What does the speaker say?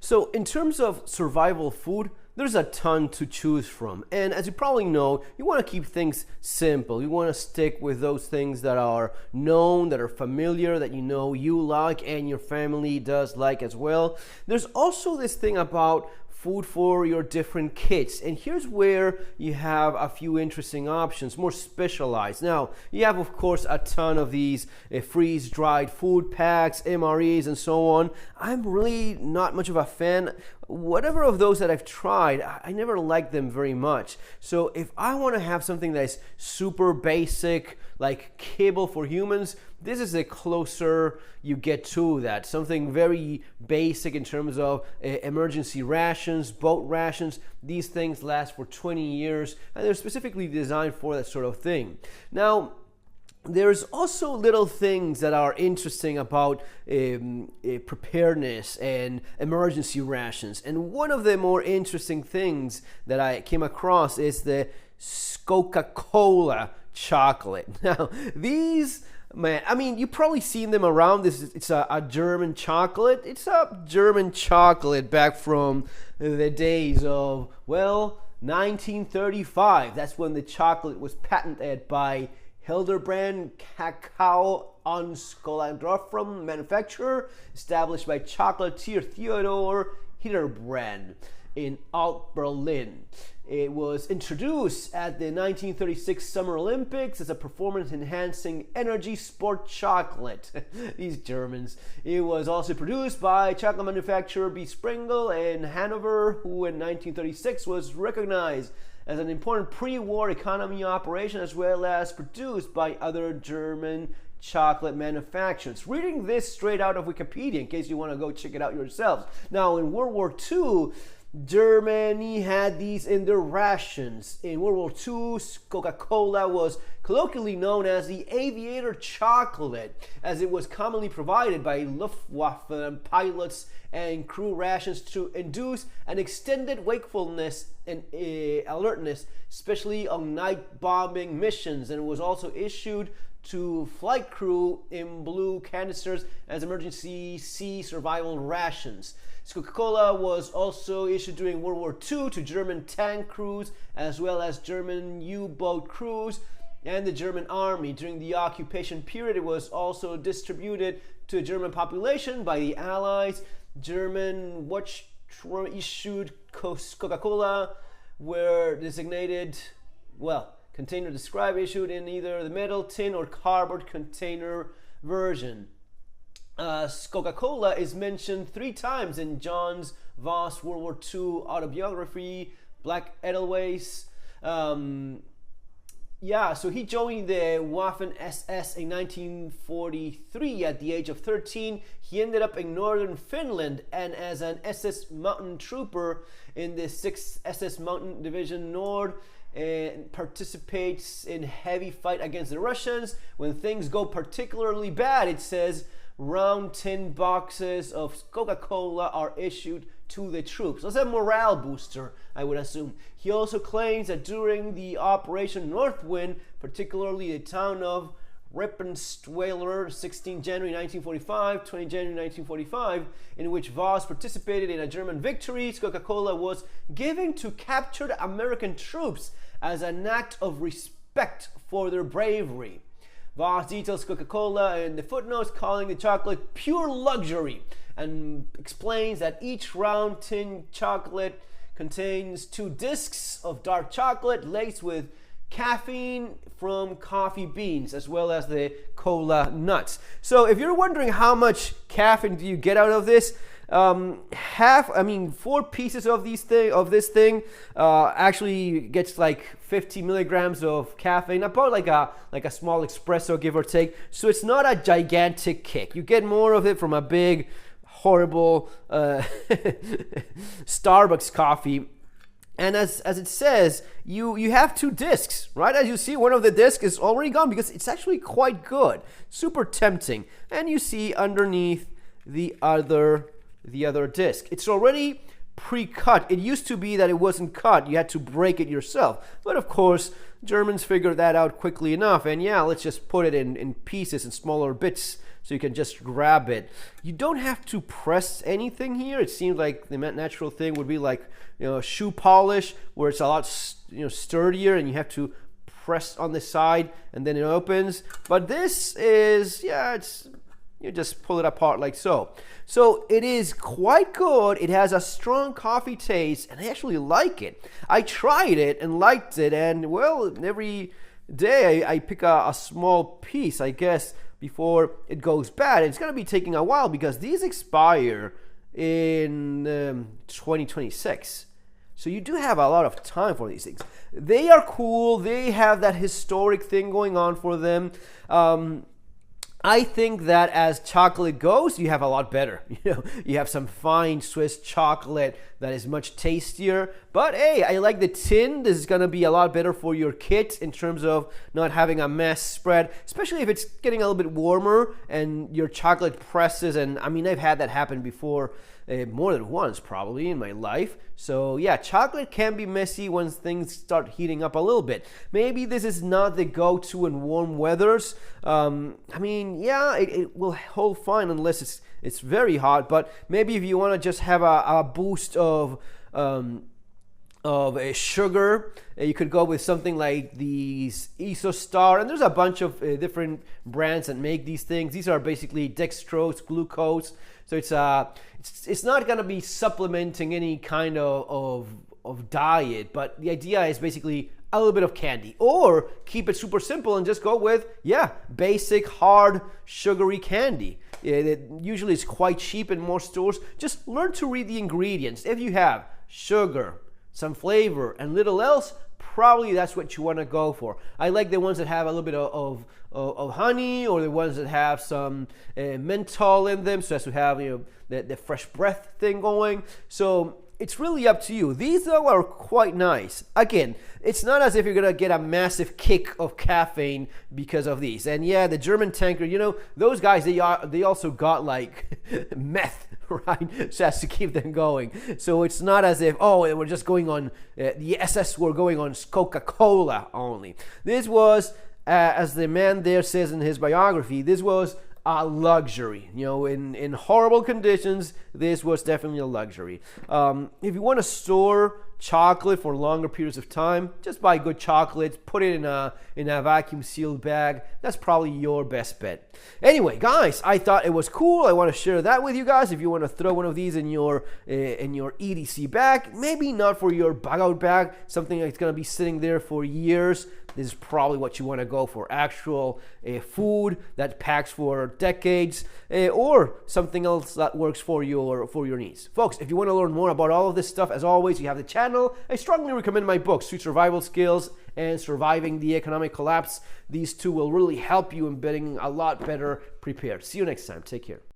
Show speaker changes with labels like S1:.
S1: So in terms of survival food, there's a ton to choose from. And as you probably know, you want to keep things simple. You want to stick with those things that are known, that are familiar, that you know you like and your family does like as well. There's also this thing about food for your different kits, and here's where you have a few interesting options, more specialized. Now you have of course a ton of these freeze-dried food packs, MREs and so on. I'm really not much of a fan. Whatever of those that I've tried, I never liked them very much. So if I want to have something that is super basic, like kibble for humans, this is the closer you get to that. Something very basic in terms of emergency rations, boat rations. These things last for 20 years and they're specifically designed for that sort of thing. Now, there's also little things that are interesting about preparedness and emergency rations. And one of the more interesting things that I came across is the Scho-Ka-Kola chocolate. Now, these, man, I mean, you've probably seen them around. It's a German chocolate. It's a German chocolate back from the days of, well, 1935. That's when the chocolate was patented by Hildebrand Cacao und Schokolade manufacturer, established by chocolatier Theodor Hildebrand in Alt Berlin. It was introduced at the 1936 Summer Olympics as a performance-enhancing energy sport chocolate. These Germans. It was also produced by chocolate manufacturer B. Sprengel in Hanover, who in 1936 was recognized as an important pre-war economy operation, as well as produced by other German chocolate manufacturers. Reading this straight out of Wikipedia in case you want to go check it out yourselves. Now, in World War II, Germany had these in their rations. In World War II, Coca-Cola was colloquially known as the aviator chocolate, as it was commonly provided by Luftwaffe pilots and crew rations to induce an extended wakefulness and alertness, especially on night bombing missions, and it was also issued to flight crew in blue canisters as emergency sea survival rations. Coca-Cola was also issued during World War II to German tank crews, as well as German U-boat crews and the German army. During the occupation period, it was also distributed to the German population by the Allies. German watch issued Coca-Cola were designated, well, container described, issued in either the metal, tin, or cardboard container version. Coca-Cola is mentioned 3 times in John Voss' World War II autobiography, Black Edelweiss. So he joined the Waffen-SS in 1943 at the age of 13. He ended up in northern Finland and as an SS mountain trooper in the 6th SS Mountain Division Nord, and participates in heavy fight against the Russians. When things go particularly bad, it says, round 10 boxes of Coca-Cola are issued to the troops. That's a morale booster, I would assume. He also claims that during the Operation Northwind, particularly the town of Rippensweiler, 16 January 1945, 20 January 1945, in which Voss participated in a German victory, Coca-Cola was given to captured American troops as an act of respect for their bravery. Voss details Coca-Cola in the footnotes, calling the chocolate pure luxury, and explains that each round tin chocolate contains 2 discs of dark chocolate laced with caffeine from coffee beans, as well as the cola nuts. So if you're wondering how much caffeine do you get out of this, 4 pieces of this thing actually gets like 50 milligrams of caffeine, about like a small espresso, give or take. So it's not a gigantic kick. You get more of it from a big, horrible Starbucks coffee. And as it says, you have 2 discs, right? As you see, one of the discs is already gone because it's actually quite good, super tempting. And you see underneath the other disc, it's already pre-cut. It used to be that it wasn't cut; you had to break it yourself. But of course, Germans figured that out quickly enough, and let's just put it in pieces and smaller bits so you can just grab it. You don't have to press anything here. It seems like the natural thing would be like, shoe polish, where it's a lot sturdier and you have to press on the side and then it opens. But this is, you just pull it apart like so. So it is quite good. It has a strong coffee taste, and I actually like it. I tried it and liked it, and well, every day I pick a small piece, I guess, before it goes bad. It's going to be taking a while because these expire in 2026. So you do have a lot of time for these things. They are cool. They have that historic thing going on for them. I think that as chocolate goes, you have a lot better. You have some fine Swiss chocolate that is much tastier. But hey, I like the tin. This is going to be a lot better for your kit in terms of not having a mess spread, especially if it's getting a little bit warmer and your chocolate presses. And I mean, I've had that happen before, more than once probably in my life. So yeah, chocolate can be messy once things start heating up a little bit. Maybe this is not the go-to in warm weathers. It will hold fine unless it's very hot. But maybe if you want to just have a boost of a sugar, you could go with something like these Isostar, and there's a bunch of different brands that make these things. These are basically dextrose, glucose, so it's not going to be supplementing any kind of diet, but the idea is basically a little bit of candy, or keep it super simple and just go with basic hard sugary candy. It usually is quite cheap in most stores. Just learn to read the ingredients. If you have sugar, some flavor, and little else, probably that's what you want to go for. I like the ones that have a little bit of honey, or the ones that have some menthol in them, so as to have the fresh breath thing going. So it's really up to you. These though are quite nice. Again, it's not as if you're gonna get a massive kick of caffeine because of these. And yeah, the German tanker, those guys, they also got like meth, right? So as to keep them going. So it's not as if, we're just going on, the SS were going on Scho-Ka-Kola only. This was, as the man there says in his biography, this was a luxury. In horrible conditions, this was definitely a luxury. If you want to store chocolate for longer periods of time, just buy good chocolates, put it in a vacuum sealed bag. That's probably your best bet. Anyway, guys, I thought it was cool. I want to share that with you guys. If you want to throw one of these in your EDC bag, maybe not for your bug out bag, something that's going to be sitting there for years, this is probably what you want to go for. Actual food that packs for decades, or something else that works for your needs. Folks, if you want to learn more about all of this stuff, as always, you have the channel. I strongly recommend my books, Street Survival Skills and Surviving the Economic Collapse. These two will really help you in getting a lot better prepared. See you next time. Take care.